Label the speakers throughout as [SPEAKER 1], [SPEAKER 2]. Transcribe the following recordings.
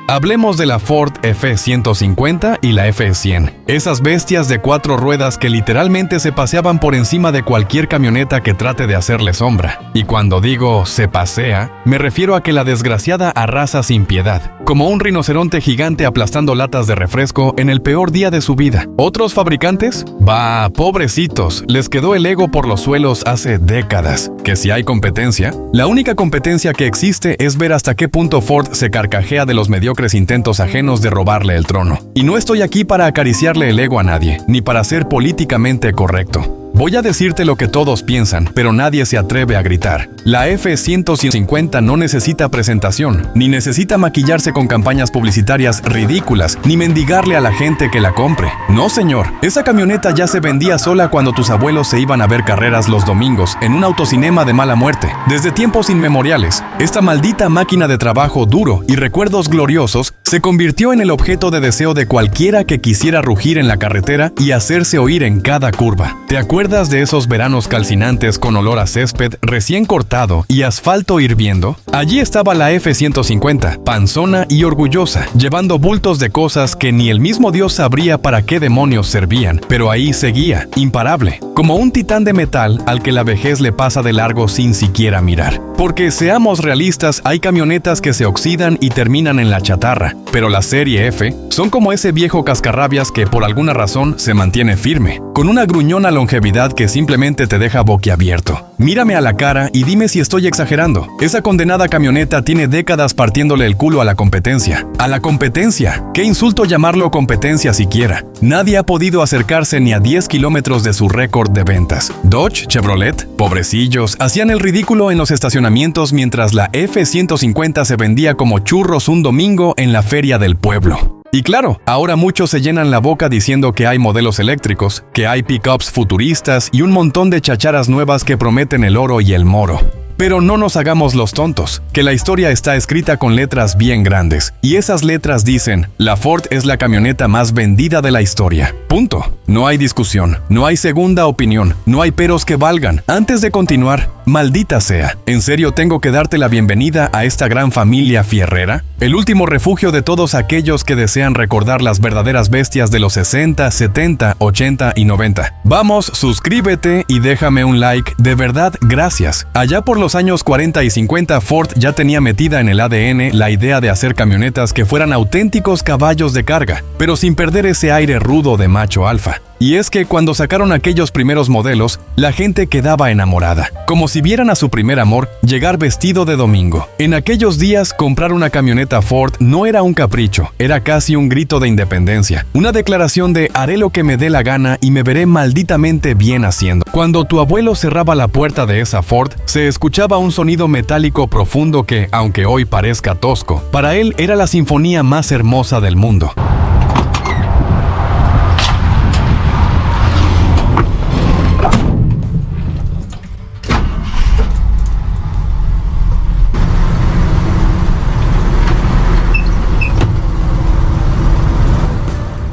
[SPEAKER 1] Hablemos de la Ford F150 y la F100, esas bestias de 4 ruedas que literalmente se paseaban por encima de cualquier camioneta que trate de hacerle sombra. Y cuando digo se pasea, me refiero a que la desgraciada arrasa sin piedad, como un rinoceronte gigante aplastando latas de refresco en el peor día de su vida. ¿Otros fabricantes? Bah, pobrecitos, les quedó el ego por los suelos hace décadas. ¿Que si hay competencia? La única competencia que existe es ver hasta qué punto Ford se carcajea de los mediocres intentos ajenos de robarle el trono. Y no estoy aquí para acariciarle el ego a nadie, ni para ser políticamente correcto. Voy a decirte lo que todos piensan, pero nadie se atreve a gritar. La F150 no necesita presentación, ni necesita maquillarse con campañas publicitarias ridículas, ni mendigarle a la gente que la compre. No, señor. Esa camioneta ya se vendía sola cuando tus abuelos se iban a ver carreras los domingos en un autocinema de mala muerte. Desde tiempos inmemoriales, esta maldita máquina de trabajo duro y recuerdos gloriosos se convirtió en el objeto de deseo de cualquiera que quisiera rugir en la carretera y hacerse oír en cada curva. ¿Te acuerdas de esos veranos calcinantes con olor a césped recién cortado y asfalto hirviendo? Allí estaba la F150, panzona y orgullosa, llevando bultos de cosas que ni el mismo Dios sabría para qué demonios servían, pero ahí seguía, imparable, como un titán de metal al que la vejez le pasa de largo sin siquiera mirar. Porque seamos realistas, hay camionetas que se oxidan y terminan en la chatarra, pero la serie F son como ese viejo cascarrabias que por alguna razón se mantiene firme, con una gruñona longevidad que simplemente te deja boquiabierto. Mírame a la cara y dime si estoy exagerando. Esa condenada camioneta tiene décadas partiéndole el culo a la competencia. ¡A la competencia! ¡Qué insulto llamarlo competencia siquiera! Nadie ha podido acercarse ni a 10 kilómetros de su récord de ventas. Dodge, Chevrolet, pobrecillos, hacían el ridículo en los estacionamientos mientras la F150 se vendía como churros un domingo en la feria del pueblo. Y claro, ahora muchos se llenan la boca diciendo que hay modelos eléctricos, que hay pickups futuristas y un montón de chacharas nuevas que prometen el oro y el moro. Pero no nos hagamos los tontos, que la historia está escrita con letras bien grandes, y esas letras dicen, la Ford es la camioneta más vendida de la historia. Punto. No hay discusión, no hay segunda opinión, no hay peros que valgan. Antes de continuar, maldita sea, ¿en serio tengo que darte la bienvenida a esta gran familia fierrera? El último refugio de todos aquellos que desean recordar las verdaderas bestias de los 60, 70, 80 y 90. Vamos, suscríbete y déjame un like, de verdad, gracias. Allá por los años 40 y 50, Ford ya tenía metida en el ADN la idea de hacer camionetas que fueran auténticos caballos de carga, pero sin perder ese aire rudo de macho alfa. Y es que cuando sacaron aquellos primeros modelos, la gente quedaba enamorada, como si vieran a su primer amor llegar vestido de domingo. En aquellos días, comprar una camioneta Ford no era un capricho, era casi un grito de independencia, una declaración de haré lo que me dé la gana y me veré malditamente bien haciendo. Cuando tu abuelo cerraba la puerta de esa Ford, se escuchaba un sonido metálico profundo que, aunque hoy parezca tosco, para él era la sinfonía más hermosa del mundo.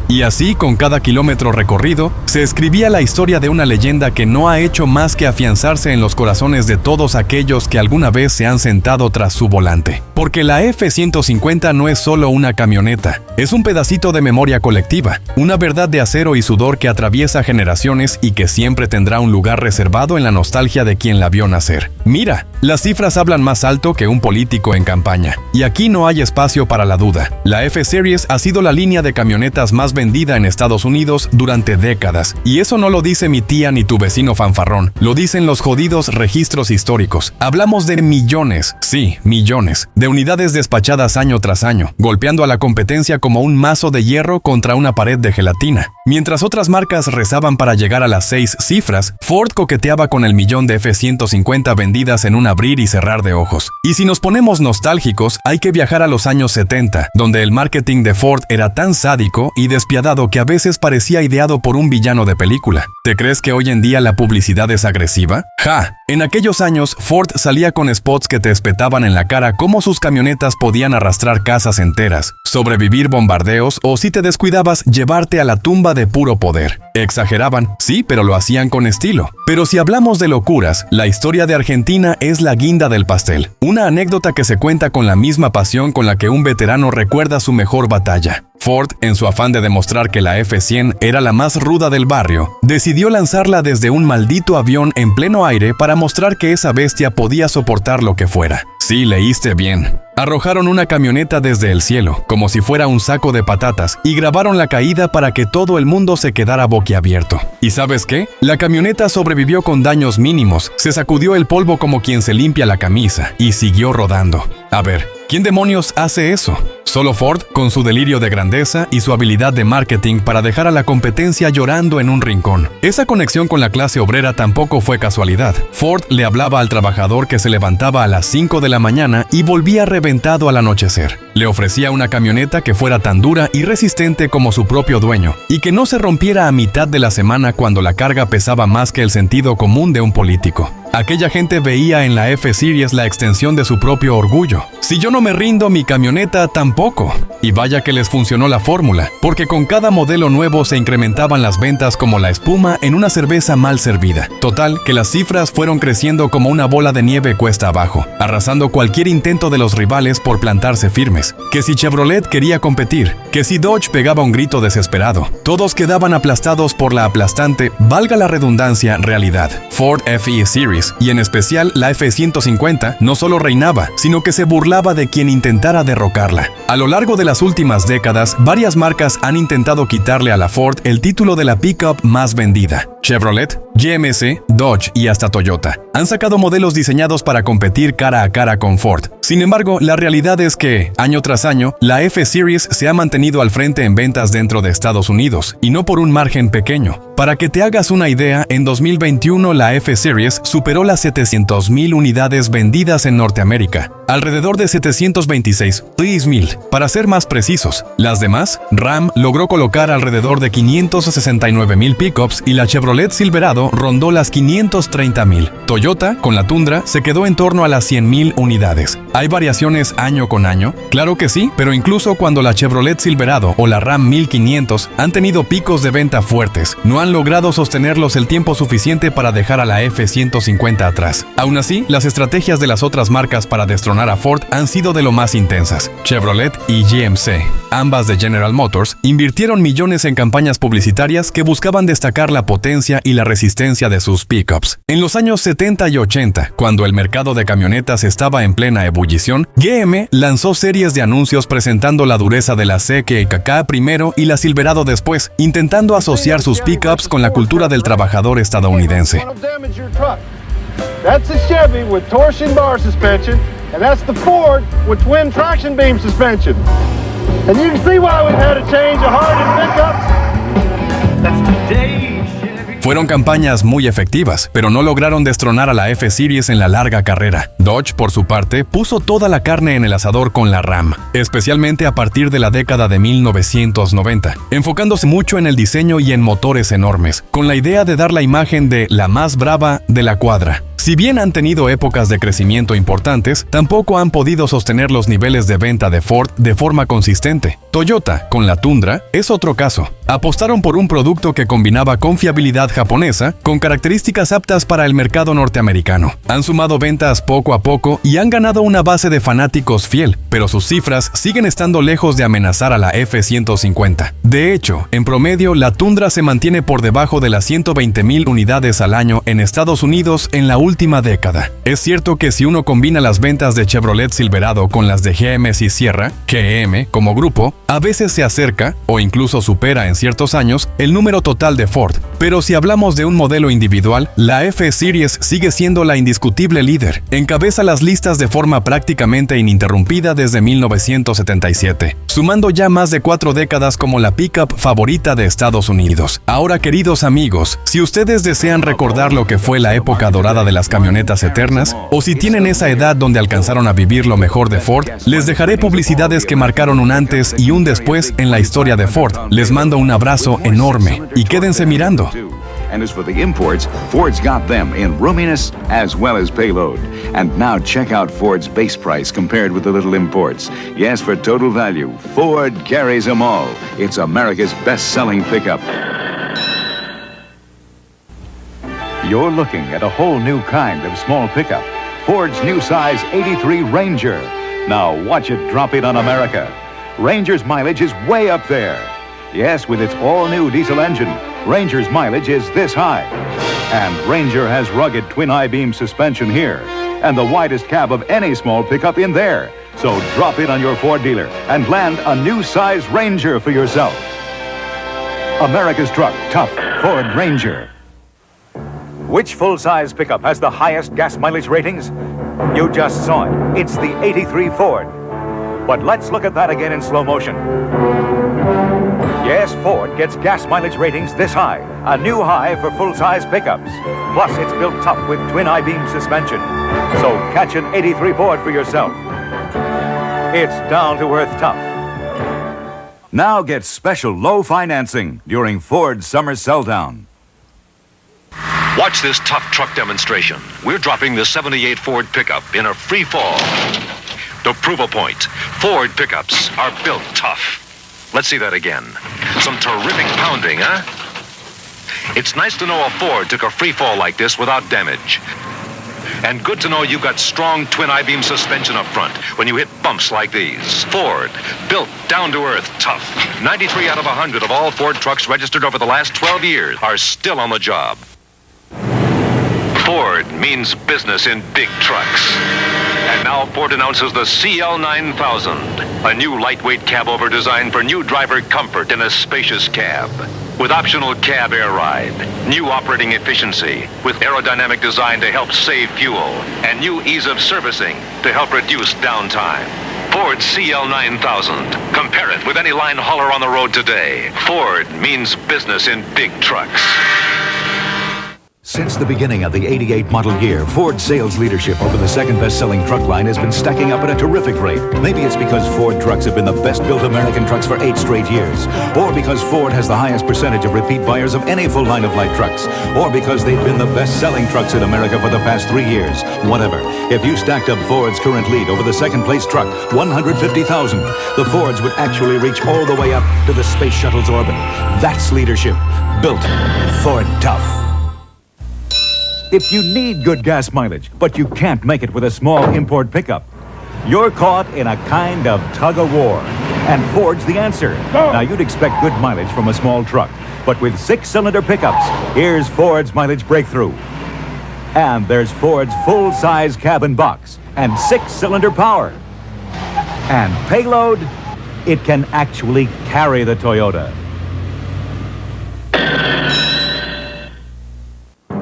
[SPEAKER 1] Y así, con cada kilómetro recorrido, se escribía la historia de una leyenda que no ha hecho más que afianzarse en los corazones de todos aquellos que alguna vez se han sentado tras su volante. Porque la F150 no es solo una camioneta, es un pedacito de memoria colectiva, una verdad de acero y sudor que atraviesa generaciones y que siempre tendrá un lugar reservado en la nostalgia de quien la vio nacer. Mira, las cifras hablan más alto que un político en campaña, y aquí no hay espacio para la duda. La F-Series ha sido la línea de camionetas más vendida en Estados Unidos durante décadas, y eso no lo dice mi tía ni tu vecino fanfarrón, lo dicen los jodidos registros históricos. Hablamos de millones, sí, millones, de unidades despachadas año tras año, golpeando a la competencia como un mazo de hierro contra una pared de gelatina. Mientras otras marcas rezaban para llegar a las 6 cifras, Ford coqueteaba con el millón de F-150 vendidas en un abrir y cerrar de ojos. Y si nos ponemos nostálgicos, hay que viajar a los años 70, donde el marketing de Ford era tan sádico y despiadado que a veces parecía ideado por un villano de película. ¿Te crees que hoy en día la publicidad es agresiva? ¡Ja! En aquellos años, Ford salía con spots que te espetaban en la cara cómo sus camionetas podían arrastrar casas enteras, sobrevivir bombardeos o, si te descuidabas, llevarte a la tumba estaba de puro poder. Exageraban, sí, pero lo hacían con estilo. Pero si hablamos de locuras, la historia de Argentina es la guinda del pastel. Una anécdota que se cuenta con la misma pasión con la que un veterano recuerda su mejor batalla. Ford, en su afán de demostrar que la F100 era la más ruda del barrio, decidió lanzarla desde un maldito avión en pleno aire para mostrar que esa bestia podía soportar lo que fuera. Sí, leíste bien. Arrojaron una camioneta desde el cielo, como si fuera un saco de patatas, y grabaron la caída para que todo el mundo se quedara boquiabierto. ¿Y sabes qué? La camioneta sobrevivió con daños mínimos, se sacudió el polvo como quien se limpia la camisa, y siguió rodando. A ver, ¿quién demonios hace eso? Solo Ford, con su delirio de grandeza y su habilidad de marketing para dejar a la competencia llorando en un rincón. Esa conexión con la clase obrera tampoco fue casualidad. Ford le hablaba al trabajador que se levantaba a las 5 de la mañana y volvía reventado al anochecer. Le ofrecía una camioneta que fuera tan dura y resistente como su propio dueño, y que no se rompiera a mitad de la semana cuando la carga pesaba más que el sentido común de un político. Aquella gente veía en la F-Series la extensión de su propio orgullo. Si yo no me rindo, mi camioneta tampoco. Y vaya que les funcionó la fórmula, porque con cada modelo nuevo se incrementaban las ventas como la espuma en una cerveza mal servida. Total, que las cifras fueron creciendo como una bola de nieve cuesta abajo, arrasando cualquier intento de los rivales por plantarse firmes. Que si Chevrolet quería competir, que si Dodge pegaba un grito desesperado, todos quedaban aplastados por la aplastante, valga la redundancia, realidad. Ford F-Series, y en especial la F-150, no solo reinaba, sino que se burlaba de quien intentara derrocarla. A lo largo de las últimas décadas, varias marcas han intentado quitarle a la Ford el título de la pickup más vendida. Chevrolet, GMC, Dodge y hasta Toyota han sacado modelos diseñados para competir cara a cara con Ford. Sin embargo, la realidad es que, año tras año, la F-Series se ha mantenido al frente en ventas dentro de Estados Unidos, y no por un margen pequeño. Para que te hagas una idea, en 2021 la F-Series superó las 700,000 unidades vendidas en Norteamérica, alrededor de 726,000 para ser más precisos. Las demás, Ram logró colocar alrededor de 569,000 pickups y la Chevrolet Silverado rondó las 530,000. Toyota, con la Tundra, se quedó en torno a las 100,000 unidades. ¿Hay variaciones año con año? Claro que sí, pero incluso cuando la Chevrolet Silverado o la Ram 1500 han tenido picos de venta fuertes, no han logrado sostenerlos el tiempo suficiente para dejar a la F-150 atrás. Aún así, las estrategias de las otras marcas para destronar a Ford han sido de lo más intensas. Chevrolet y GMC, ambas de General Motors, invirtieron millones en campañas publicitarias que buscaban destacar la potencia y la resistencia de sus pickups. En los años 70 y 80, cuando el mercado de camionetas estaba en plena ebullición, GM lanzó series de anuncios presentando la dureza de la CKK primero y la Silverado después, intentando asociar sus pickups con la cultura del trabajador estadounidense.
[SPEAKER 2] That's the Chevy with torsion bar suspension, and that's the Ford with twin traction beam suspension. And you can see why we've had a change of heart in pickups. That's the day.
[SPEAKER 1] Fueron campañas muy efectivas, pero no lograron destronar a la F-Series en la larga carrera. Dodge, por su parte, puso toda la carne en el asador con la Ram, especialmente a partir de la década de 1990, enfocándose mucho en el diseño y en motores enormes, con la idea de dar la imagen de la más brava de la cuadra. Si bien han tenido épocas de crecimiento importantes, tampoco han podido sostener los niveles de venta de Ford de forma consistente. Toyota, con la Tundra, es otro caso. Apostaron por un producto que combinaba confiabilidad japonesa con características aptas para el mercado norteamericano. Han sumado ventas poco a poco y han ganado una base de fanáticos fiel, pero sus cifras siguen estando lejos de amenazar a la F-150. De hecho, en promedio, la Tundra se mantiene por debajo de las 120,000 unidades al año en Estados Unidos en la última década. Es cierto que si uno combina las ventas de Chevrolet Silverado con las de GM y Sierra, GM como grupo, a veces se acerca, o incluso supera en ciertos años, el número total de Ford. Pero si hablamos de un modelo individual, la F-Series sigue siendo la indiscutible líder. Encabeza las listas de forma prácticamente ininterrumpida desde 1977, sumando ya más de 4 décadas como la pickup favorita de Estados Unidos. Ahora, queridos amigos, si ustedes desean recordar lo que fue la época dorada de las camionetas eternas, o si tienen esa edad donde alcanzaron a vivir lo mejor de Ford, les dejaré publicidades que marcaron un antes y un después en la historia de Ford. Les mando un abrazo enorme y quédense mirando.
[SPEAKER 3] And as for the imports, Ford's got them in roominess as well as payload. And now check out Ford's base price compared with the little imports. Yes, for total value, Ford carries them all. It's America's best-selling pickup. You're looking at a whole new kind of small pickup. Ford's new size 83 Ranger. Now watch it drop in on America. Ranger's mileage is way up there. Yes, with its all-new diesel engine, Ranger's mileage is this high. And Ranger has rugged twin I-beam suspension here and the widest cab of any small pickup in there. So drop in on your Ford dealer and land a new size Ranger for yourself. America's truck, tough Ford Ranger. Which full-size pickup has the highest gas mileage ratings? You just saw it. It's the 83 Ford. But let's look at that again in slow motion. Yes, Ford gets gas mileage ratings this high, a new high for full-size pickups. Plus, it's built tough with twin I-beam suspension. So catch an 83 Ford for yourself. It's down-to-earth tough. Now get special low financing during Ford's summer sell-down.
[SPEAKER 4] Watch this tough truck demonstration. We're dropping the 78 Ford pickup in a free fall. To prove a point, Ford pickups are built tough. Let's see that again. Some terrific pounding, huh? It's nice to know a Ford took a free fall like this without damage. And good to know you've got strong twin I-beam suspension up front when you hit bumps like these. Ford, built down-to-earth tough. 93 out of 100 of all Ford trucks registered over the last 12 years are still on the job. Ford means business in big trucks. And now Ford announces the CL9000, a new lightweight cab over designed for new driver comfort in a spacious cab. With optional cab air ride, new operating efficiency, with aerodynamic design to help save fuel, and new ease of servicing to help reduce downtime. Ford CL9000. Compare it with any line hauler on the road today. Ford means business in big trucks.
[SPEAKER 3] Since the beginning of the 88 model year, Ford's sales leadership over the second best-selling truck line has been stacking up at a terrific rate. Maybe it's because Ford trucks have been the best-built American trucks for 8 straight years. Or because Ford has the highest percentage of repeat buyers of any full line of light trucks. Or because they've been the best-selling trucks in America for the past 3 years. Whatever. If you stacked up Ford's current lead over the second-place truck, 150,000, the Fords would actually reach all the way up to the Space Shuttle's orbit. That's leadership. Built Ford tough. If you need good gas mileage, but you can't make it with a small import pickup, you're caught in a kind of tug-of-war. And Ford's the answer. Now, you'd expect good mileage from a small truck, but with 6-cylinder pickups, here's Ford's mileage breakthrough. And there's Ford's full-size cabin box and 6-cylinder power. And payload, it can actually carry the Toyota.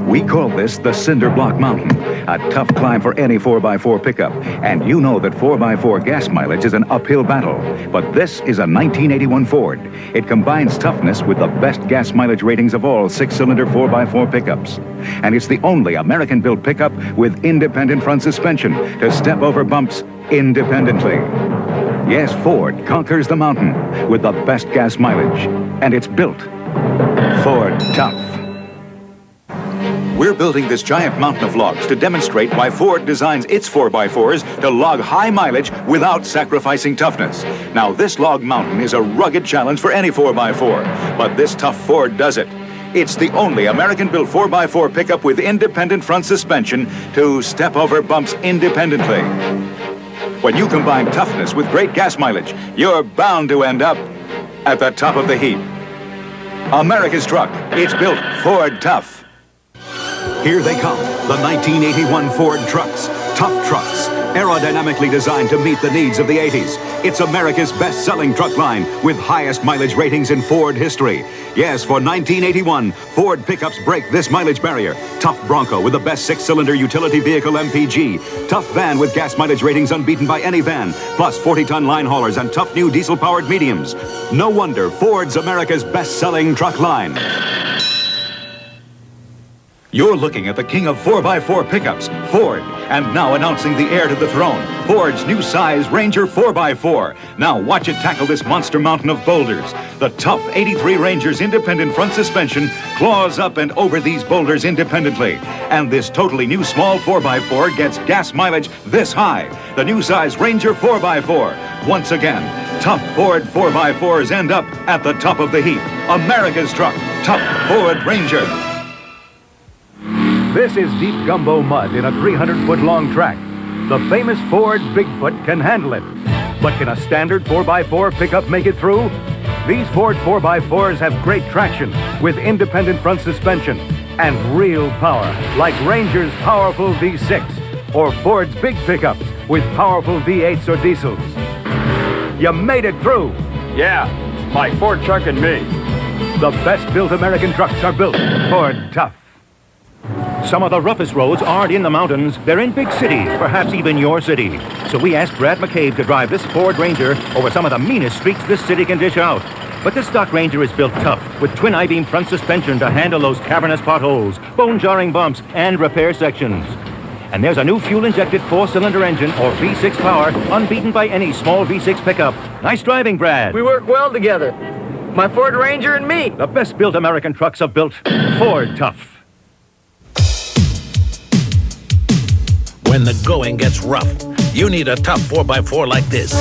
[SPEAKER 3] We call this the Cinder Block Mountain, a tough climb for any 4x4 pickup. And you know that 4x4 gas mileage is an uphill battle. But this is a 1981 Ford. It combines toughness with the best gas mileage ratings of all 6-cylinder 4x4 pickups. And it's the only American-built pickup with independent front suspension to step over bumps independently. Yes, Ford conquers the mountain with the best gas mileage. And it's built Ford tough. We're building this giant mountain of logs to demonstrate why Ford designs its 4x4s to log high mileage without sacrificing toughness. Now, this log mountain is a rugged challenge for any 4x4, but this tough Ford does it. It's the only American-built 4x4 pickup with independent front suspension to step over bumps independently. When you combine toughness with great gas mileage, you're bound to end up at the top of the heap. America's truck. It's built Ford tough. Here they come, the 1981 Ford trucks. Tough trucks, aerodynamically designed to meet the needs of the 80s. It's America's best-selling truck line with highest mileage ratings in Ford history. Yes, for 1981, Ford pickups break this mileage barrier. Tough Bronco with the best 6-cylinder utility vehicle MPG. Tough van with gas mileage ratings unbeaten by any van. Plus 40-ton line haulers and tough new diesel-powered mediums. No wonder Ford's America's best-selling truck line. You're looking at the king of 4x4 pickups, Ford. And now announcing the heir to the throne, Ford's new size Ranger 4x4. Now watch it tackle this monster mountain of boulders. The tough 83 Ranger's independent front suspension claws up and over these boulders independently. And this totally new small 4x4 gets gas mileage this high. The new size Ranger 4x4. Once again, tough Ford 4x4s end up at the top of the heap. America's truck, tough Ford Ranger.
[SPEAKER 5] This is deep gumbo mud in a 300-foot-long track. The famous Ford Bigfoot can handle it. But can a standard 4x4 pickup make it through? These Ford 4x4s have great traction with independent front suspension and real power, like Ranger's powerful V6 or Ford's big pickups with powerful V8s or diesels. You made it through.
[SPEAKER 6] Yeah, my Ford truck and me.
[SPEAKER 5] The best-built American trucks are built Ford Tough. Some of the roughest roads aren't in the mountains, they're in big cities, perhaps even your city. So we asked Brad McCabe to drive this Ford Ranger over some of the meanest streets this city can dish out. But this stock Ranger is built tough, with twin I-beam front suspension to handle those cavernous potholes, bone-jarring bumps, and repair sections. And there's a new fuel-injected 4-cylinder engine, or V6 power, unbeaten by any small V6 pickup. Nice driving, Brad.
[SPEAKER 7] We work well together. My Ford Ranger and me.
[SPEAKER 5] The best-built American trucks are built Ford Tough.
[SPEAKER 8] When the going gets rough, you need a tough 4x4 like this.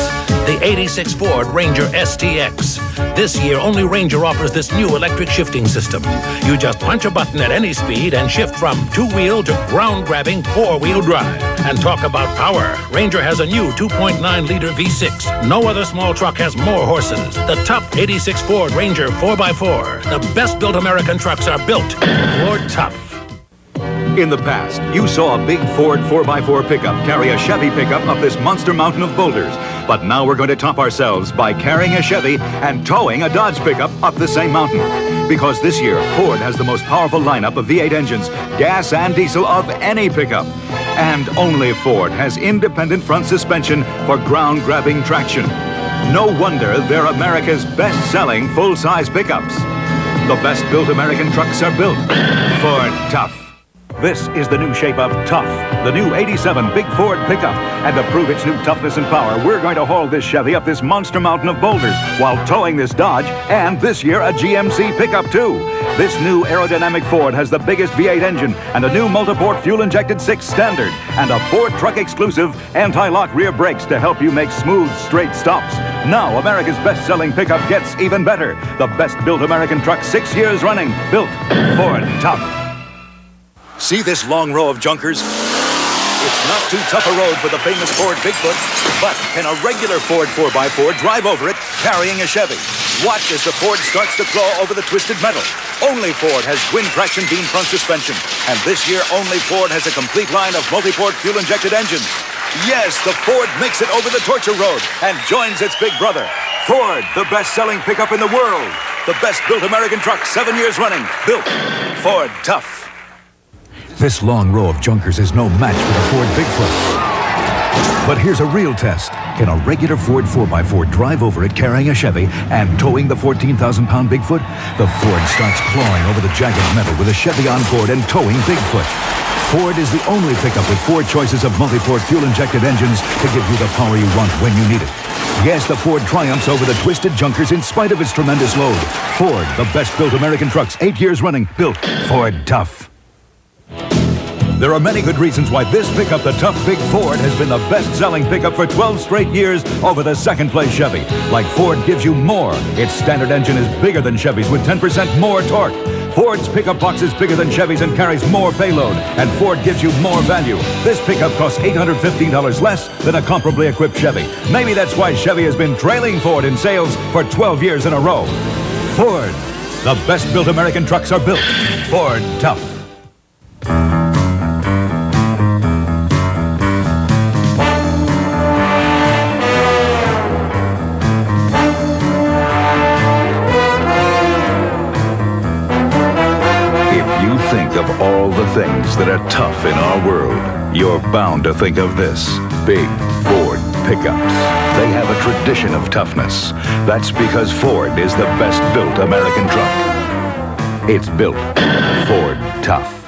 [SPEAKER 8] The 86 Ford Ranger STX. This year, only Ranger offers this new electric shifting system. You just punch a button at any speed and shift from two-wheel to ground-grabbing four-wheel drive. And talk about power. Ranger has a new 2.9-liter V6. No other small truck has more horses. The tough 86 Ford Ranger 4x4. The best-built American trucks are built Ford Tough.
[SPEAKER 3] In the past, you saw a big Ford 4x4 pickup carry a Chevy pickup up this monster mountain of boulders. But now we're going to top ourselves by carrying a Chevy and towing a Dodge pickup up the same mountain. Because this year, Ford has the most powerful lineup of V8 engines, gas and diesel of any pickup. And only Ford has independent front suspension for ground-grabbing traction. No wonder they're America's best-selling full-size pickups. The best-built American trucks are built Ford Tough. This is the new shape of Tough, the new 87 big Ford pickup. And to prove its new toughness and power, we're going to haul this Chevy up this monster mountain of boulders while towing this Dodge and this year a GMC pickup too. This new aerodynamic Ford has the biggest V8 engine and a new multi-port fuel-injected 6 standard and a Ford truck exclusive anti-lock rear brakes to help you make smooth, straight stops. Now America's best-selling pickup gets even better. The best-built American truck 6 years running, built Ford Tough. See this long row of junkers? It's not too tough a road for the famous Ford Bigfoot, but can a regular Ford 4x4 drive over it carrying a Chevy? Watch as the Ford starts to claw over the twisted metal. Only Ford has twin traction beam front suspension, and this year only Ford has a complete line of multi-port fuel-injected engines. Yes, the Ford makes it over the torture road and joins its big brother. Ford, the best-selling pickup in the world. The best-built American truck 7 years running, built Ford Tough. This long row of junkers is no match for the Ford Bigfoot. But here's a real test. Can a regular Ford 4x4 drive over it carrying a Chevy and towing the 14,000-pound Bigfoot? The Ford starts clawing over the jagged metal with a Chevy on board and towing Bigfoot. Ford is the only pickup with 4 choices of multi-port fuel-injected engines to give you the power you want when you need it. Yes, the Ford triumphs over the twisted junkers in spite of its tremendous load. Ford, the best-built American trucks 8 years running, built Ford Tough. There are many good reasons why this pickup, the Tough Big Ford, has been the best-selling pickup for 12 straight years over the second-place Chevy. Like Ford gives you more. Its standard engine is bigger than Chevy's with 10% more torque. Ford's pickup box is bigger than Chevy's and carries more payload. And Ford gives you more value. This pickup costs $815 less than a comparably equipped Chevy. Maybe that's why Chevy has been trailing Ford in sales for 12 years in a row. Ford, the best-built American trucks are built Ford Tough. Of all the things that are tough in our world, you're bound to think of this. Big Ford pickups. They have a tradition of toughness. That's because Ford is the best-built American truck. It's built Ford Tough.